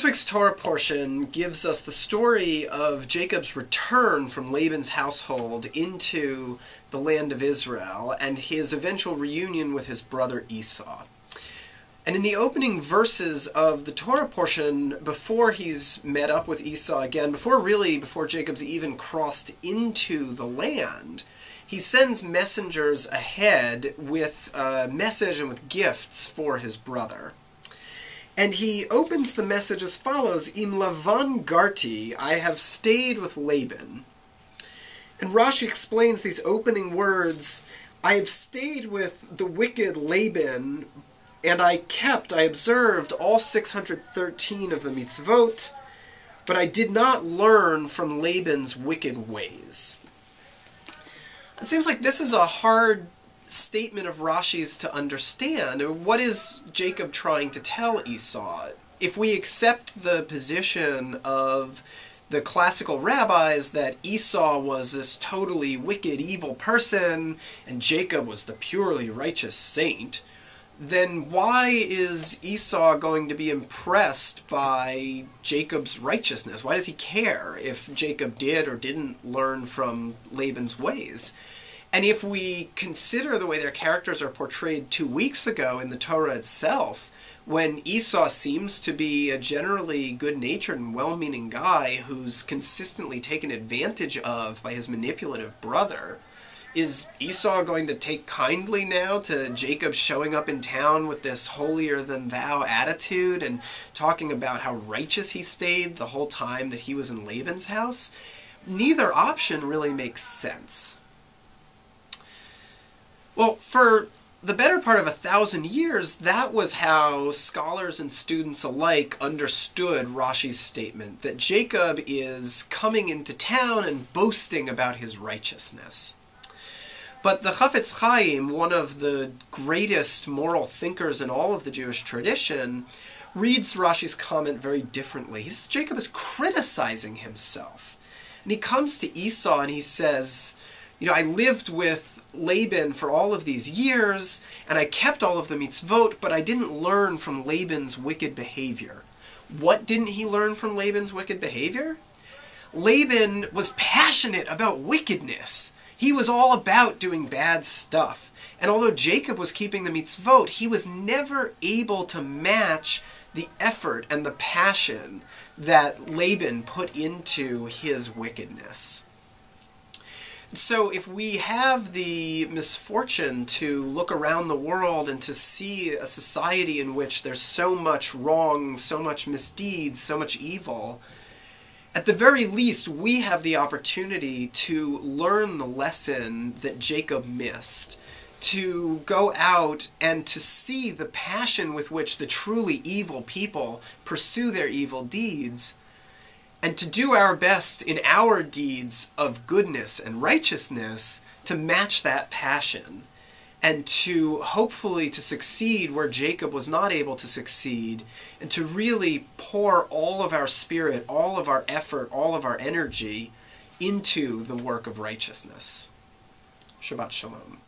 This week's Torah portion gives us the story of Jacob's return from Laban's household into the land of Israel and his eventual reunion with his brother Esau. And in the opening verses of the Torah portion, before he's met up with Esau again, before Jacob's even crossed into the land, he sends messengers ahead with a message and with gifts for his brother. And he opens the message as follows: Im Lavan garti, I have stayed with Laban. And Rashi explains these opening words: I have stayed with the wicked Laban, and I observed all 613 of the mitzvot, but I did not learn from Laban's wicked ways. It seems like this is a hard statement of Rashi's to understand. What is Jacob trying to tell Esau? If we accept the position of the classical rabbis that Esau was this totally wicked, evil person, and Jacob was the purely righteous saint, then why is Esau going to be impressed by Jacob's righteousness? Why does he care if Jacob did or didn't learn from Laban's ways? And if we consider the way their characters are portrayed 2 weeks ago in the Torah itself, when Esau seems to be a generally good-natured and well-meaning guy who's consistently taken advantage of by his manipulative brother, is Esau going to take kindly now to Jacob showing up in town with this holier-than-thou attitude and talking about how righteous he stayed the whole time that he was in Laban's house? Neither option really makes sense. Well, for the better part of 1,000 years, that was how scholars and students alike understood Rashi's statement, that Jacob is coming into town and boasting about his righteousness. But the Chafetz Chaim, one of the greatest moral thinkers in all of the Jewish tradition, reads Rashi's comment very differently. He says Jacob is criticizing himself. And he comes to Esau and he says, I lived with Laban for all of these years, and I kept all of the mitzvot, but I didn't learn from Laban's wicked behavior. What didn't he learn from Laban's wicked behavior? Laban was passionate about wickedness. He was all about doing bad stuff. And although Jacob was keeping the mitzvot, he was never able to match the effort and the passion that Laban put into his wickedness. So if we have the misfortune to look around the world and to see a society in which there's so much wrong, so much misdeeds, so much evil, at the very least we have the opportunity to learn the lesson that Jacob missed, to go out and to see the passion with which the truly evil people pursue their evil deeds, and to do our best in our deeds of goodness and righteousness to match that passion, and to hopefully to succeed where Jacob was not able to succeed, and to really pour all of our spirit, all of our effort, all of our energy into the work of righteousness. Shabbat Shalom.